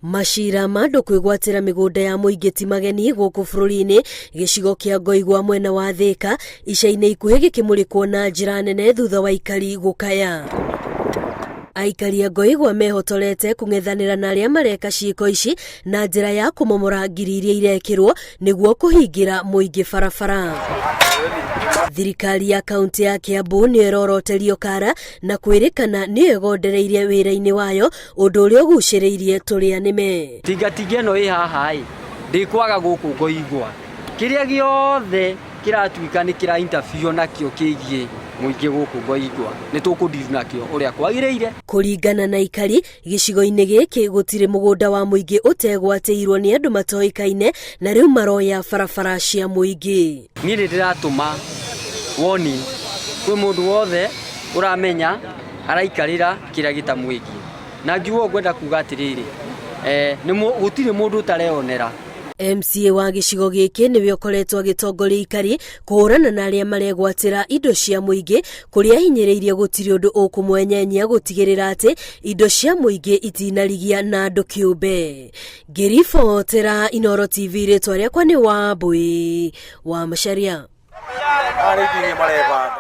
Mashira ma andũ kwĩgwatĩra mĩgũnda ya mũingĩ ti mageni gũkũ bũrũri-inĩ. Gĩcigo kĩa Ngoigwa mwena wa Thika ica-inĩ ikuhĩ gĩkĩmũrĩkwo na njĩra nene thutha wa Aikari gũkaya. Aikari a Ngoigwa mehotorete kũng'ethanĩra na arĩa mareka ciĩko ici na njĩra ya kũmomora ngiri iria irekĩrwo nĩguo kũhingĩra mũingĩ barabara. Thirikari ya kaunti ya Kiambu nĩ ĩroroterio kara na kwĩrĩkana nĩ ĩgondereirie wĩra-inĩ wayo, ũndũ ũrĩa ũgucĩrĩirie tũrĩa nĩme. Tingatinga ĩno ĩ haha ndĩkwaga gũkũ Ngoigwa, kĩrĩa gĩothe kĩratuĩka nĩ kĩra interview nakĩo kĩgiĩ mũingĩ gũkũ Ngoigwa nĩ tũkũdeal nakĩo ũrĩa kwagĩrĩire. Kũringana na Aikari, gĩcigo-inĩ gĩkĩ gũtirĩ mũgũnda wa mũingĩ ũtegwatĩirwo nĩ andũ matoĩkaine na rĩu maroya barabara cia mũingĩ. Niĩ nĩ ndĩratũma warning kwĩ mũndũ wothe ũramenya araikarĩra kĩrĩa gĩtamwĩgiĩ, na ngiuga ngwenda kuga atĩrĩrĩ, gũtirĩ mũndũ ũtareyonera. MCA wa gĩcigo gĩkĩ nĩwe ũkoretwo agĩtongoria Aikari kũhũrana na arĩa maregwatĩra indo cia mũingĩ, kũrĩa ahinyĩrĩirie gũtirĩ ũndũ ũkũmwenyenya gũtigĩrĩra atĩ indo cia mũingĩ itinarigia na andũ kĩũmbe. Ngĩribotera Inooro TV, rĩtwa rĩakwa nĩ Wambui wa Macharia.